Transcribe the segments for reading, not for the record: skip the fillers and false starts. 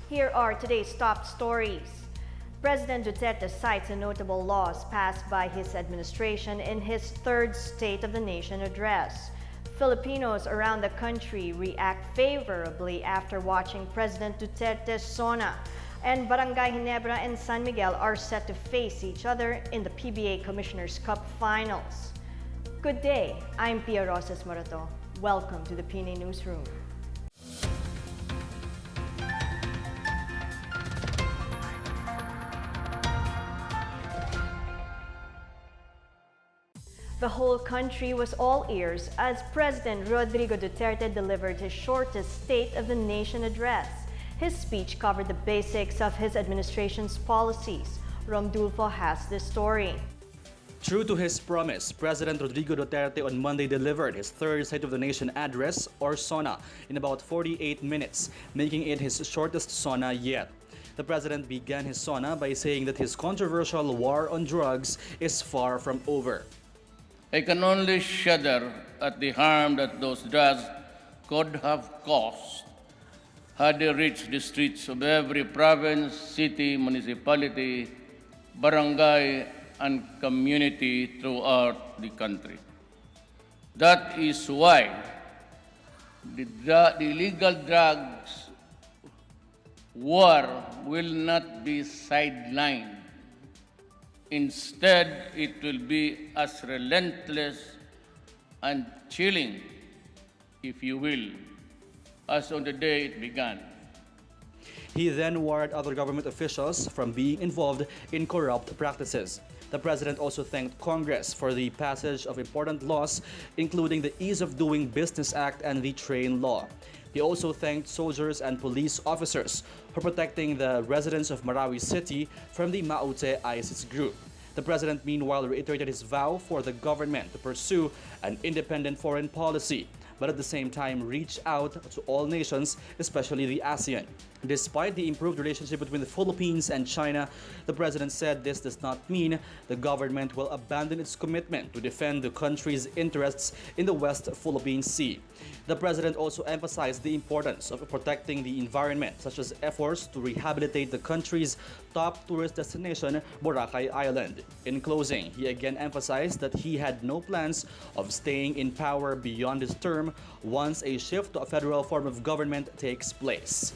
Here are today's top stories. President Duterte cites the notable laws passed by his administration in his third State of the Nation address. Filipinos around the country react favorably after watching President Duterte's SONA. And Barangay Ginebra and San Miguel are set to face each other in the PBA Commissioner's Cup Finals. Good day, I'm Pia Rosas Morato. Welcome to the PNA Newsroom. The whole country was all ears as President Rodrigo Duterte delivered his shortest State of the Nation address. His speech covered the basics of his administration's policies. Romdulfo has this story. True to his promise, President Rodrigo Duterte on Monday delivered his third State of the Nation address, or SONA, in about 48 minutes, making it his shortest SONA yet. The president began his SONA by saying that his controversial war on drugs is far from over. I can only shudder at the harm that those drugs could have caused had they reached the streets of every province, city, municipality, barangay, and community throughout the country. That is why the illegal drugs war will not be sidelined. Instead, it will be as relentless and chilling, if you will, as on the day it began. He then warned other government officials from being involved in corrupt practices. The president also thanked Congress for the passage of important laws, including the Ease of Doing Business Act and the Train Law. He also thanked soldiers and police officers for protecting the residents of Marawi City from the Maute ISIS group. The president meanwhile reiterated his vow for the government to pursue an independent foreign policy, but at the same time reach out to all nations, especially the ASEAN. Despite the improved relationship between the Philippines and China, the president said this does not mean the government will abandon its commitment to defend the country's interests in the West Philippine Sea. The president also emphasized the importance of protecting the environment, such as efforts to rehabilitate the country's top tourist destination, Boracay Island. In closing, he again emphasized that he had no plans of staying in power beyond his term once a shift to a federal form of government takes place.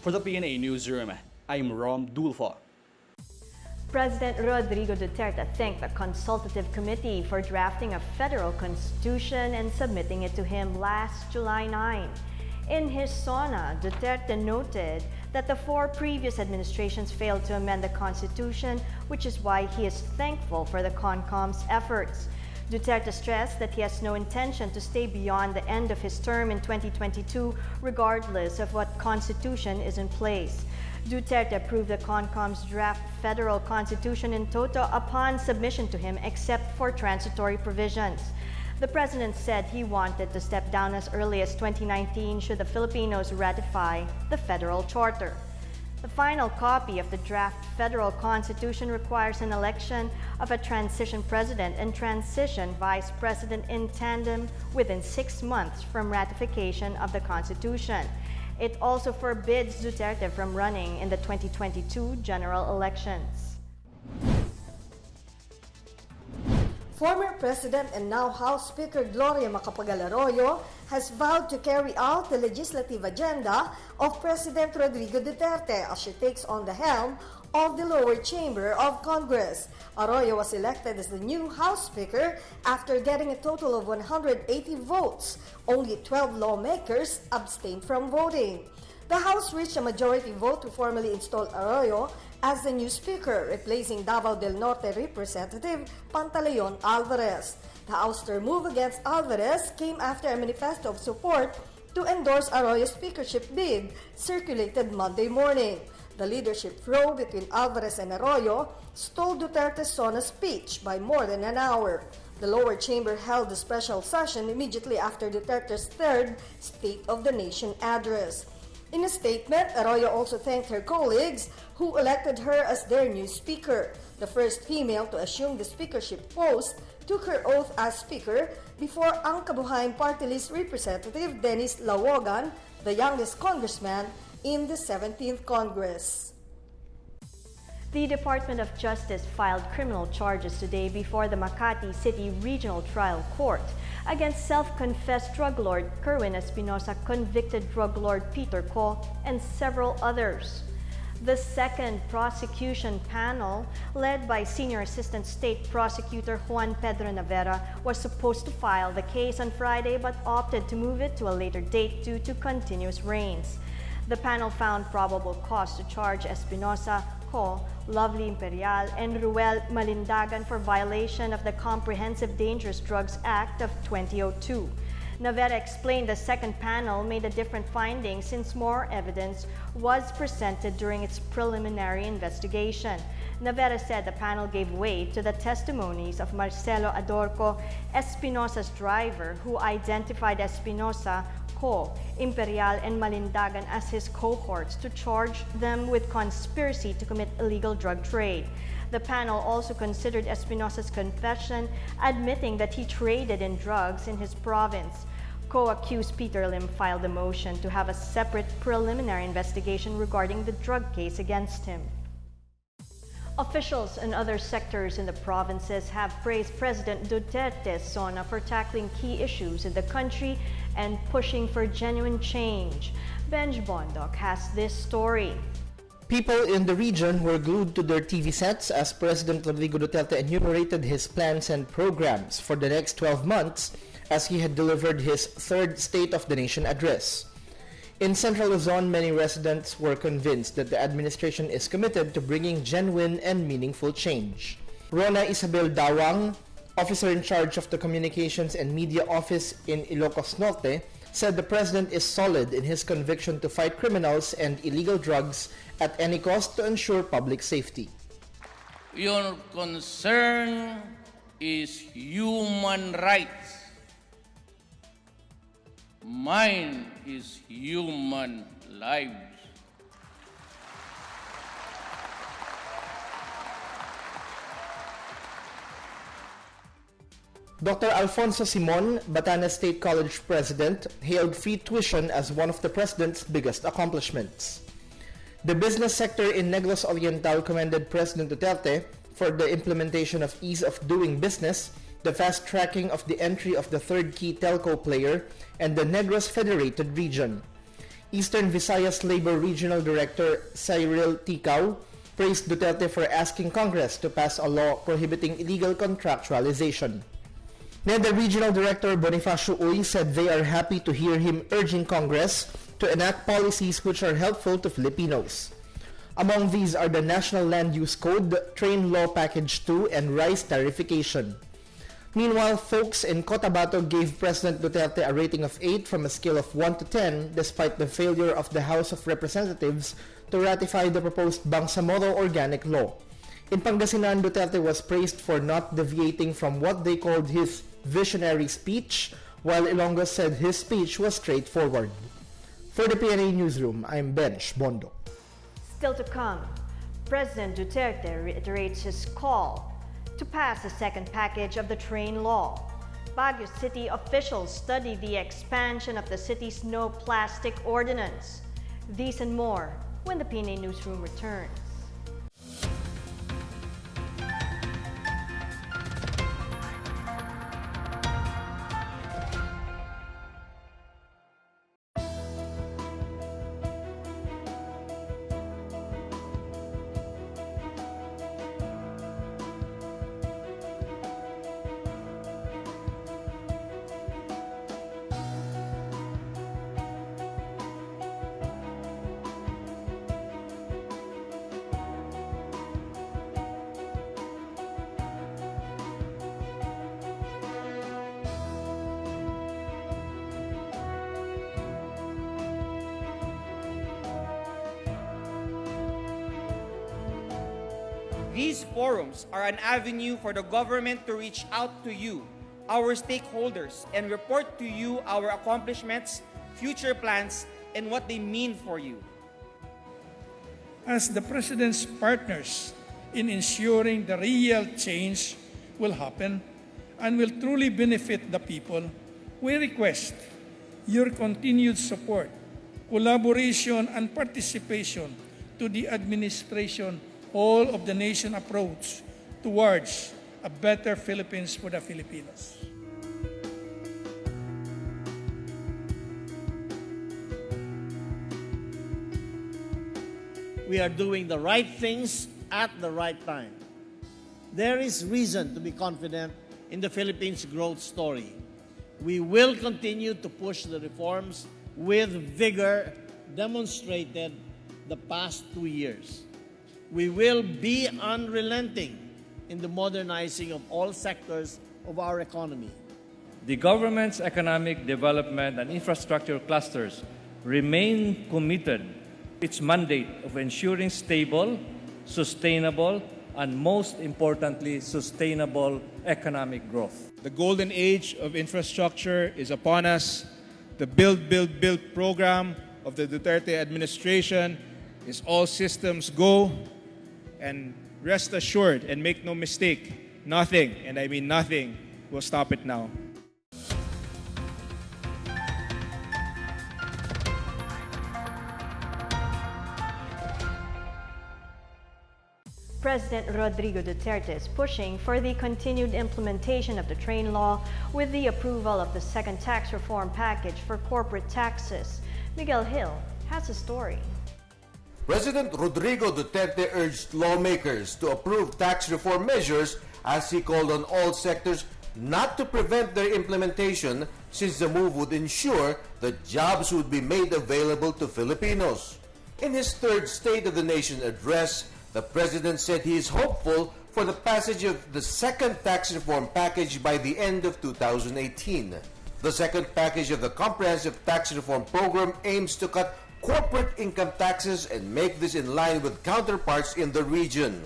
For the PNA Newsroom, I'm Romdulfo. President Rodrigo Duterte thanked the consultative committee for drafting a federal constitution and submitting it to him last July 9. In his SONA, Duterte noted that the four previous administrations failed to amend the constitution, which is why he is thankful for the CONCOM's efforts. Duterte stressed that he has no intention to stay beyond the end of his term in 2022, regardless of what constitution is in place. Duterte approved the CONCOM's draft federal constitution in toto upon submission to him, except for transitory provisions. The president said he wanted to step down as early as 2019 should the Filipinos ratify the federal charter. The final copy of the draft federal constitution requires an election of a transition president and transition vice president in tandem within 6 months from ratification of the constitution. It also forbids Duterte from running in the 2022 general elections. Former President and now House Speaker Gloria Macapagal Arroyo has vowed to carry out the legislative agenda of President Rodrigo Duterte as she takes on the helm of the lower chamber of Congress. Arroyo was elected as the new House Speaker after getting a total of 180 votes. Only 12 lawmakers abstained from voting. The House reached a majority vote to formally install Arroyo as the new Speaker, replacing Davao del Norte Representative Pantaleon Alvarez. The ouster move against Alvarez came after a manifesto of support to endorse Arroyo's speakership bid circulated Monday morning. The leadership row between Alvarez and Arroyo stole Duterte's SONA speech by more than an hour. The lower chamber held a special session immediately after Duterte's third State of the Nation address. In a statement, Arroyo also thanked her colleagues who elected her as their new speaker. The first female to assume the speakership post took her oath as speaker before ang Kabuhayan Party List Representative Dennis Lawogan, the youngest congressman, in the 17th Congress. The Department of Justice filed criminal charges today before the Makati City Regional Trial Court against self-confessed drug lord Kerwin Espinosa, convicted drug lord Peter Ko, and several others. The second prosecution panel, led by Senior Assistant State Prosecutor Juan Pedro Navera, was supposed to file the case on Friday but opted to move it to a later date due to continuous rains. The panel found probable cause to charge Espinosa, Ko, Lovely Imperial, and Ruel Malindagan for violation of the Comprehensive Dangerous Drugs Act of 2002. Navera explained the second panel made a different finding since more evidence was presented during its preliminary investigation. Navera said the panel gave weight to the testimonies of Marcelo Adorco, Espinosa's driver, who identified Espinosa, Ko, Imperial, and Malindagan as his cohorts to charge them with conspiracy to commit illegal drug trade. The panel also considered Espinosa's confession, admitting that he traded in drugs in his province. Co-accused Peter Lim filed a motion to have a separate preliminary investigation regarding the drug case against him. Officials in other sectors in the provinces have praised President Duterte's SONA for tackling key issues in the country and pushing for genuine change. Benj Bondoc has this story. People in the region were glued to their TV sets as President Rodrigo Duterte enumerated his plans and programs for the next 12 months as he had delivered his third State of the Nation address. In Central Luzon, many residents were convinced that the administration is committed to bringing genuine and meaningful change. Rona Isabel Dawang, officer in charge of the Communications and Media Office in Ilocos Norte, said the president is solid in his conviction to fight criminals and illegal drugs at any cost to ensure public safety. Your concern is human rights. Mine is human lives. Dr. Alfonso Simon, Batanes State College president, hailed free tuition as one of the president's biggest accomplishments. The business sector in Negros Oriental commended President Duterte for the implementation of ease of doing business, the fast-tracking of the entry of the third key telco player, and the Negros Federated Region. Eastern Visayas Labor Regional Director Cyril Ticao praised Duterte for asking Congress to pass a law prohibiting illegal contractualization. NEDA Regional Director Bonifacio Uy said they are happy to hear him urging Congress to enact policies which are helpful to Filipinos. Among these are the National Land Use Code, Train Law Package 2, and rice tariffication. Meanwhile, folks in Cotabato gave President Duterte a rating of 8 from a scale of 1 to 10 despite the failure of the House of Representatives to ratify the proposed Bangsamoro Organic Law. In Pangasinan, Duterte was praised for not deviating from what they called his visionary speech, while Ilonggo said his speech was straightforward. For the PNA Newsroom, I'm Benj Bondo. Still to come, President Duterte reiterates his call to pass the second package of the train law. Baguio City officials study the expansion of the city's no plastic ordinance. These and more when the PNA Newsroom returns. These forums are an avenue for the government to reach out to you, our stakeholders, and report to you our accomplishments, future plans, and what they mean for you. As the President's partners in ensuring the real change will happen and will truly benefit the people, we request your continued support collaboration, and participation to the administration whole of the nation approach towards a better Philippines for the Filipinos. We are doing the right things at the right time. There is reason to be confident in the Philippines' growth story. We will continue to push the reforms with vigor demonstrated the past 2 years. We will be unrelenting in the modernizing of all sectors of our economy. The government's economic development and infrastructure clusters remain committed to its mandate of ensuring stable, sustainable, and most importantly, sustainable economic growth. The golden age of infrastructure is upon us. The Build, Build, Build program of the Duterte administration is all systems go. And rest assured, and make no mistake, nothing, and I mean nothing, will stop it now. President Rodrigo Duterte is pushing for the continued implementation of the train law with the approval of the second tax reform package for corporate taxes. Miguel Hill has a story. President Rodrigo Duterte urged lawmakers to approve tax reform measures as he called on all sectors not to prevent their implementation, since the move would ensure that jobs would be made available to Filipinos. In his third State of the Nation address, the President said he is hopeful for the passage of the second tax reform package by the end of 2018. The second package of the comprehensive tax reform program aims to cut corporate income taxes and make this in line with counterparts in the region.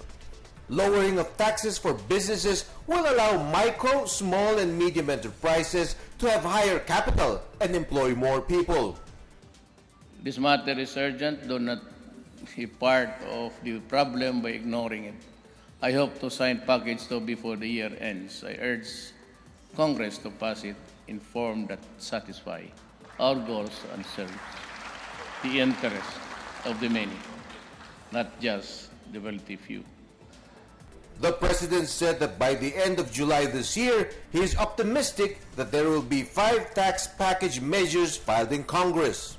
Lowering of taxes for businesses will allow micro, small, and medium enterprises to have higher capital and employ more people. This matter is urgent. Do not be part of the problem by ignoring it. I hope to sign package 2 before the year ends. I urge Congress to pass it in form that satisfy our goals and serves the interest of the many, not just the wealthy few. The President said that by the end of July this year, he is optimistic that there will be 5 tax package measures filed in Congress.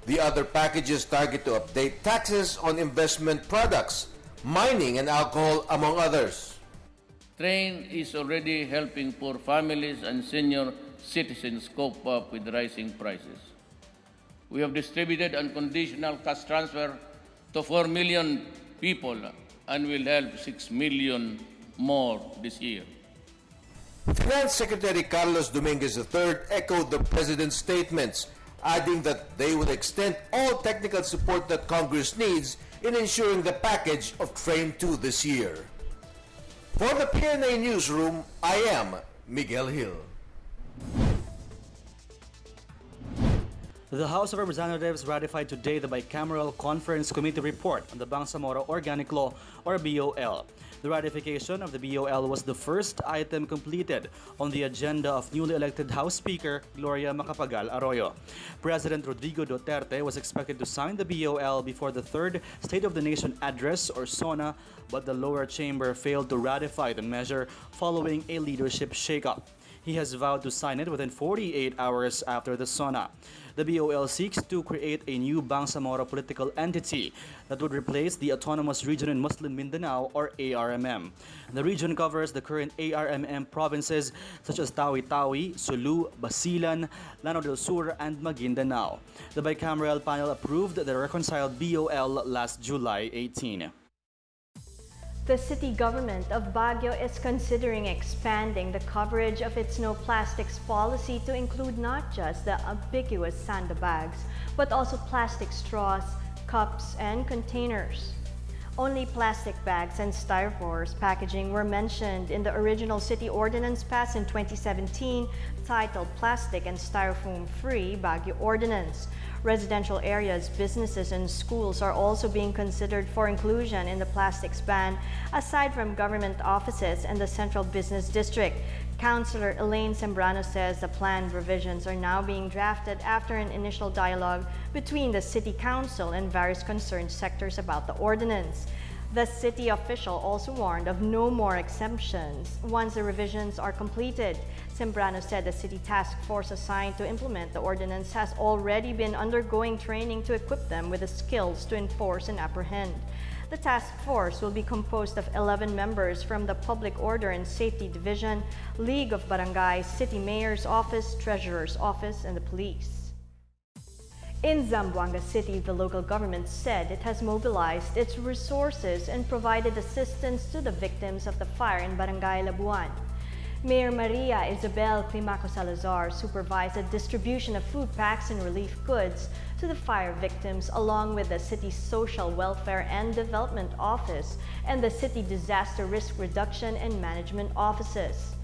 The other packages target to update taxes on investment products, mining, and alcohol, among others. Train is already helping poor families and senior citizens cope up with rising prices. We have distributed unconditional cash transfer to 4 million people and will help 6 million more this year. Finance Secretary Carlos Dominguez III echoed the President's statements, adding that they will extend all technical support that Congress needs in ensuring the package of Train 2 this year. For the PNA Newsroom, I am Miguel Hill. The House of Representatives ratified today the Bicameral Conference Committee report on the Bangsamoro Organic Law, or BOL. The ratification of the BOL was the first item completed on the agenda of newly elected House Speaker Gloria Macapagal Arroyo. President Rodrigo Duterte was expected to sign the BOL before the third State of the Nation Address, or SONA, but the lower chamber failed to ratify the measure following a leadership shakeup. He has vowed to sign it within 48 hours after the SONA. The BOL seeks to create a new Bangsamoro political entity that would replace the Autonomous Region in Muslim Mindanao, or ARMM. The region covers the current ARMM provinces such as Tawi-Tawi, Sulu, Basilan, Lanao del Sur, and Maguindanao. The bicameral panel approved the reconciled BOL last July 18. The city government of Baguio is considering expanding the coverage of its no plastics policy to include not just the ubiquitous sandbags, but also plastic straws, cups, and containers. Only plastic bags and styrofoam packaging were mentioned in the original city ordinance passed in 2017 titled Plastic and Styrofoam Free Baguio Ordinance. Residential areas, businesses, and schools are also being considered for inclusion in the plastics ban, aside from government offices and the Central Business District. Councilor Elaine Sembrano says the planned revisions are now being drafted after an initial dialogue between the City Council and various concerned sectors about the ordinance. The city official also warned of no more exemptions once the revisions are completed. Sembrano said the city task force assigned to implement the ordinance has already been undergoing training to equip them with the skills to enforce and apprehend. The task force will be composed of 11 members from the Public Order and Safety Division, League of Barangays, City Mayor's Office, Treasurer's Office, and the police. In Zamboanga City, the local government said it has mobilized its resources and provided assistance to the victims of the fire in Barangay Labuan. Mayor Maria Isabel Climaco Salazar supervised the distribution of food packs and relief goods to the fire victims, along with the city's Social Welfare and Development Office and the City Disaster Risk Reduction and Management Offices.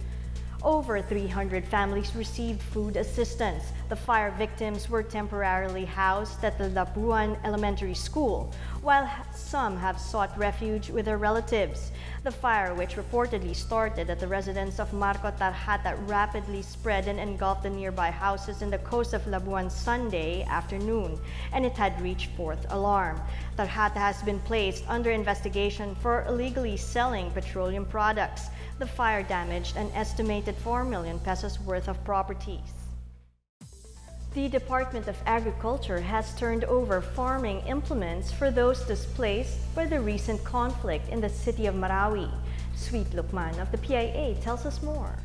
Over 300 families received food assistance. The fire victims were temporarily housed at the Labuan Elementary School, while some have sought refuge with their relatives. The fire, which reportedly started at the residence of Marco Tarhata, rapidly spread and engulfed the nearby houses in the coast of Labuan Sunday afternoon, and it had reached fourth alarm. Tarhata has been placed under investigation for illegally selling petroleum products. The fire damaged an estimated 4 million pesos worth of properties. The Department of Agriculture has turned over farming implements for those displaced by the recent conflict in the city of Marawi. Sweet Lukman of the PIA tells us more.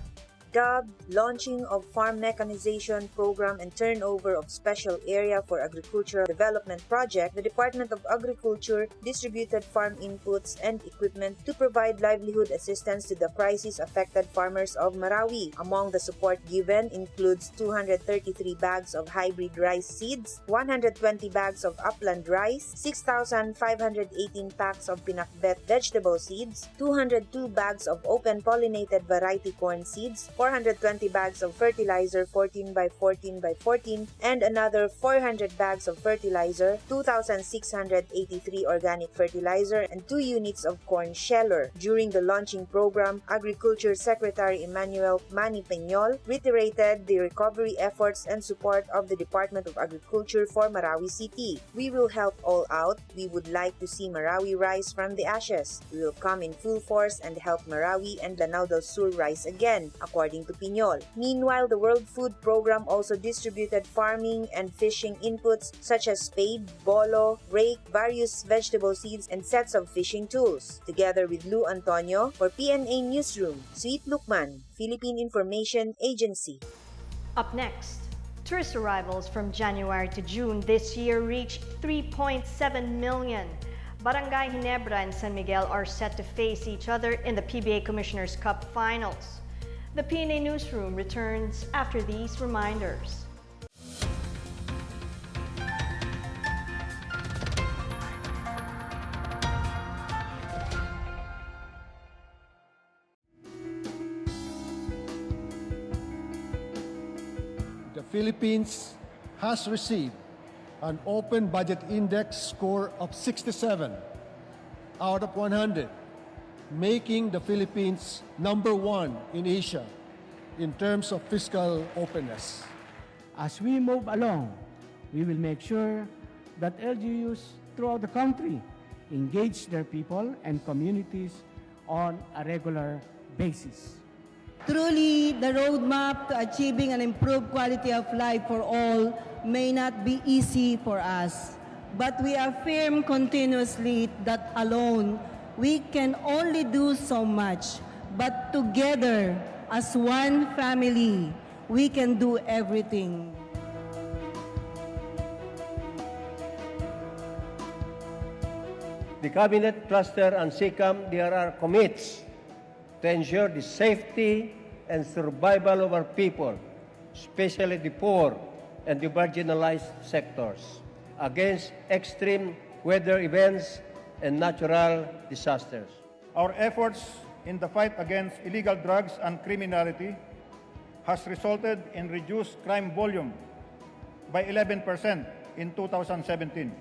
Dubbed Launching of Farm Mechanization Program and Turnover of Special Area for Agricultural Development Project, the Department of Agriculture distributed farm inputs and equipment to provide livelihood assistance to the crisis-affected farmers of Marawi. Among the support given includes 233 bags of hybrid rice seeds, 120 bags of upland rice, 6,518 packs of pinakbet vegetable seeds, 202 bags of open-pollinated variety corn seeds, 420 bags of fertilizer 14 by 14 by 14, and another 400 bags of fertilizer, 2,683 organic fertilizer, and 2 units of corn sheller. During the launching program, Agriculture Secretary Emmanuel Manny Peñol reiterated the recovery efforts and support of the Department of Agriculture for Marawi City. We will help all out. We would like to see Marawi rise from the ashes. We will come in full force and help Marawi and Lanao del Sur rise again, according to Piñol. Meanwhile, the World Food Program also distributed farming and fishing inputs such as spade, bolo, rake, various vegetable seeds, and sets of fishing tools. Together with Lou Antonio for PNA Newsroom, Sweet Lukman, Philippine Information Agency. Up next, tourist arrivals from January to June this year reached 3.7 million. Barangay Ginebra and San Miguel are set to face each other in the PBA Commissioner's Cup Finals. The PNA Newsroom returns after these reminders. The Philippines has received an Open Budget Index score of 67 out of 100, making the Philippines #1 in Asia in terms of fiscal openness. As we move along, we will make sure that LGUs throughout the country engage their people and communities on a regular basis. Truly, the roadmap to achieving an improved quality of life for all may not be easy for us, but we affirm continuously that alone we can only do so much, but together as one family, we can do everything. The Cabinet Cluster and SICAM, DRR commits to ensure the safety and survival of our people, especially the poor and the marginalized sectors, against extreme weather events and natural disasters. Our efforts in the fight against illegal drugs and criminality has resulted in reduced crime volume by 11% in 2017.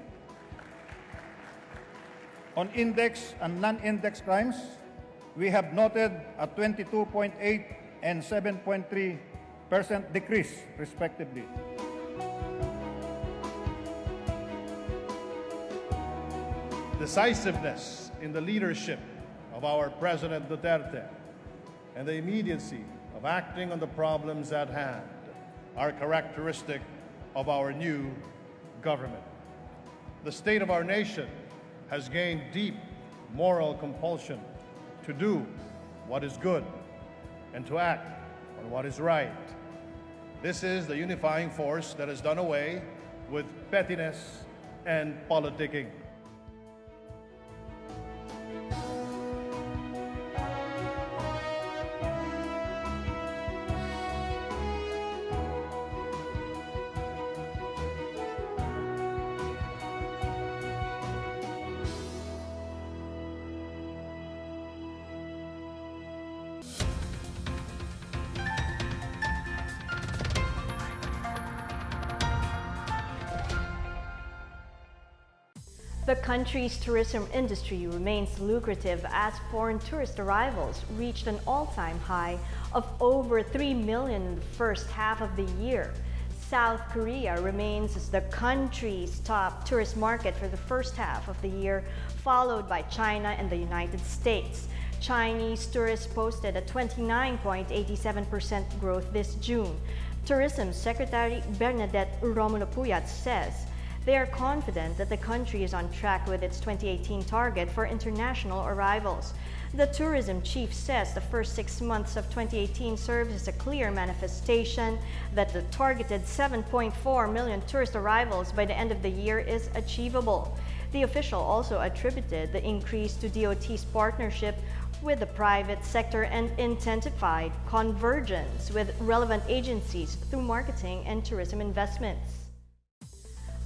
On index and non-index crimes, we have noted a 22.8 and 7.3% decrease, respectively. Decisiveness in the leadership of our President Duterte and the immediacy of acting on the problems at hand are characteristic of our new government. The state of our nation has gained deep moral compulsion to do what is good and to act on what is right. This is the unifying force that has done away with pettiness and politicking. The country's tourism industry remains lucrative as foreign tourist arrivals reached an all-time high of over 3 million in the first half of the year. South Korea remains as the country's top tourist market for the first half of the year, followed by China and the United States. Chinese tourists posted a 29.87% growth this June. Tourism Secretary Bernadette Romulo Puyat says they are confident that the country is on track with its 2018 target for international arrivals. The tourism chief says the first 6 months of 2018 serves as a clear manifestation that the targeted 7.4 million tourist arrivals by the end of the year is achievable. The official also attributed the increase to DOT's partnership with the private sector and intensified convergence with relevant agencies through marketing and tourism investments.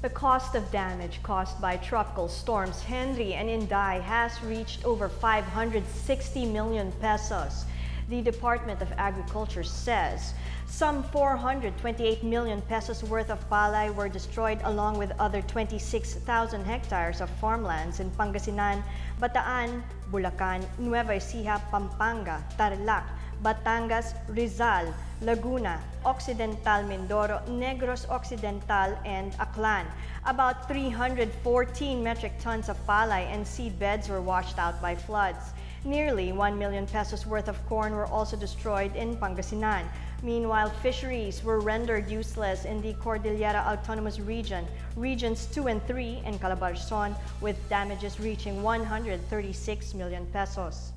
The cost of damage caused by tropical storms Henry and Inday has reached over 560 million pesos. The Department of Agriculture says some 428 million pesos worth of palay were destroyed along with other 26,000 hectares of farmlands in Pangasinan, Bataan, Bulacan, Nueva Ecija, Pampanga, Tarlac, Batangas, Rizal, Laguna, Occidental Mindoro, Negros Occidental, and Aklan. About 314 metric tons of palay and seed beds were washed out by floods. Nearly 1 million pesos worth of corn were also destroyed in Pangasinan. Meanwhile, fisheries were rendered useless in the Cordillera Autonomous Region, Regions 2 and 3, and Calabarzon, with damages reaching 136 million pesos.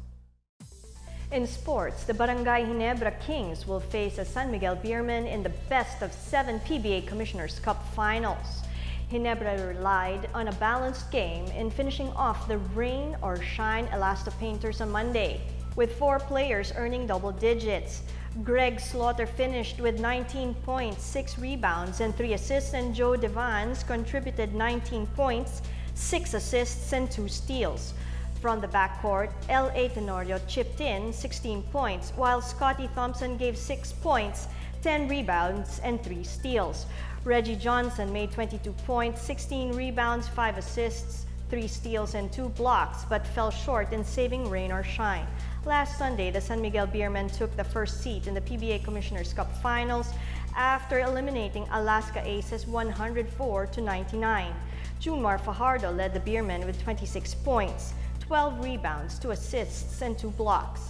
In sports, the Barangay Ginebra Kings will face a San Miguel Beermen in the best-of-7 PBA Commissioners' Cup Finals. Ginebra relied on a balanced game in finishing off the rain or shine Elasto Painters on Monday, with 4 players earning double digits. Greg Slaughter finished with 19 points, 6 rebounds, and 3 assists, and Joe Devans contributed 19 points, 6 assists, and 2 steals. From the backcourt, L.A. Tenorio chipped in 16 points, while Scotty Thompson gave 6 points, 10 rebounds, and 3 steals. Reggie Johnson made 22 points, 16 rebounds, 5 assists, 3 steals, and 2 blocks, but fell short in saving rain or shine. Last Sunday, the San Miguel Beermen took the first seat in the PBA Commissioners' Cup Finals after eliminating Alaska Aces 104-99. Junmar Fajardo led the Beermen with 26 points, 12 rebounds, 2 assists, and 2 blocks.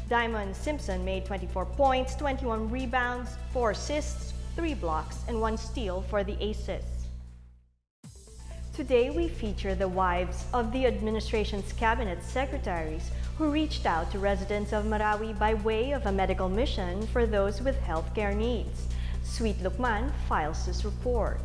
Diamond Simpson made 24 points, 21 rebounds, 4 assists, 3 blocks, and 1 steal for the Aces. Today, we feature the wives of the administration's cabinet secretaries who reached out to residents of Marawi by way of a medical mission for those with healthcare needs. Sweet Lukman files this report.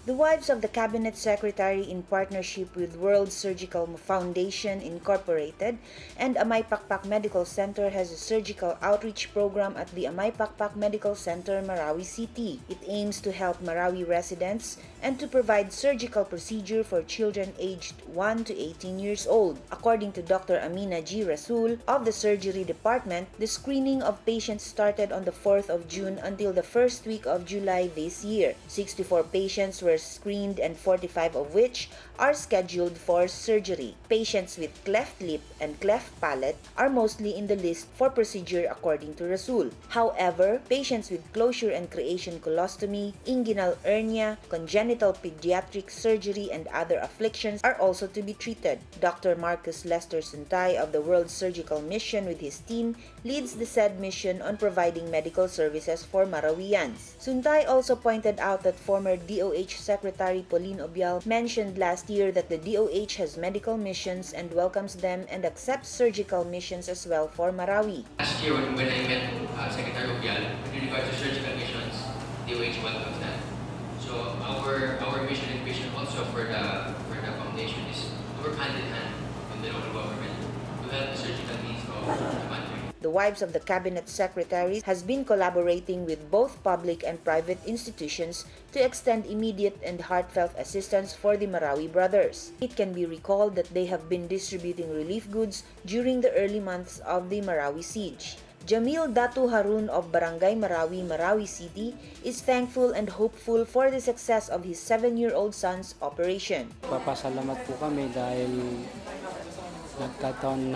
The wives of the Cabinet Secretary, in partnership with World Surgical Foundation Incorporated and Amay Pakpak Medical Center, has a surgical outreach program at the Amay Pakpak Medical Center, Marawi City. It aims to help Marawi residents and to provide surgical procedure for children aged 1 to 18 years old. According to Dr. Amina G. Rasul of the Surgery Department, the screening of patients started on the 4th of June until the first week of July this year. 64 patients were were screened and 45 of which are scheduled for surgery. Patients with cleft lip and cleft palate are mostly in the list for procedure according to Rasul. However, patients with closure and creation colostomy, inguinal hernia, congenital pediatric surgery, and other afflictions are also to be treated. Dr. Marcus Lester Suntay of the World Surgical Mission with his team leads the said mission on providing medical services for Marawians. Suntay also pointed out that former DOH Secretary Pauline Obial mentioned last year that the DOH has medical missions and welcomes them and accepts surgical missions as well for Marawi. Last year when I met Secretary Obial, with regard to surgical missions, DOH welcomes that. So our mission and vision also for the foundation is to work hand in hand with the local government to help the surgical needs of the country. The Wives of the Cabinet Secretaries has been collaborating with both public and private institutions to extend immediate and heartfelt assistance for the Marawi brothers. It can be recalled that they have been distributing relief goods during the early months of the Marawi siege. Jamil Datu Harun of Barangay Marawi, Marawi City is thankful and hopeful for the success of his 7-year-old son's operation. Papasalamat po kami dahil nagkataon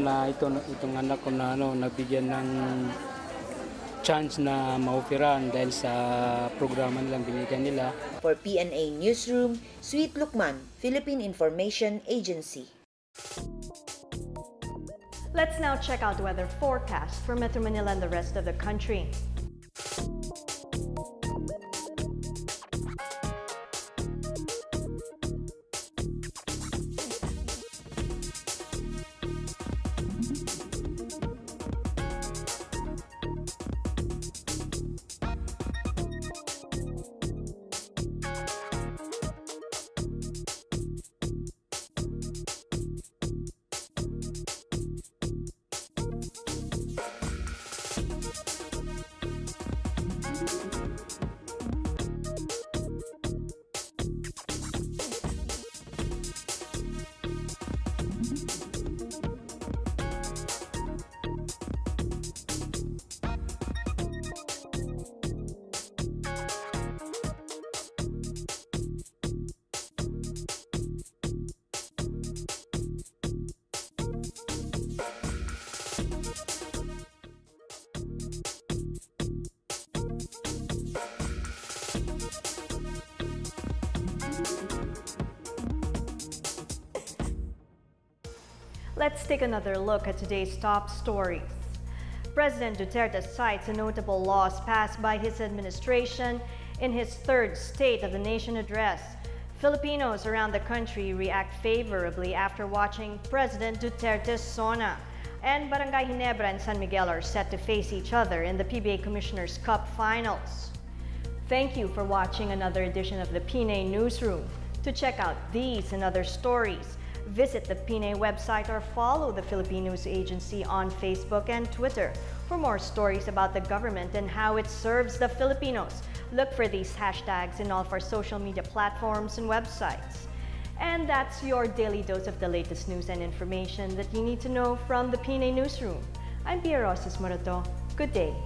na itong anak ko na nabigyan ng chance na maoperan dahil sa programa nilang binigyan nila. For PNA Newsroom, Sweet Lukman, Philippine Information Agency. Let's now check out the weather forecast for Metro Manila and the rest of the country. Let's take another look at today's top stories. President Duterte cites the notable laws passed by his administration in his third State of the Nation address. Filipinos around the country react favorably after watching President Duterte's SONA. And Barangay Ginebra and San Miguel are set to face each other in the PBA Commissioner's Cup Finals. Thank you for watching another edition of the PNA Newsroom. To check out these and other stories, visit the PNA website or follow the Philippine News Agency on Facebook and Twitter. For more stories about the government and how it serves the Filipinos, look for these hashtags in all of our social media platforms and websites. And that's your daily dose of the latest news and information that you need to know from the PNA Newsroom. I'm Pia Rosas Morato. Good day.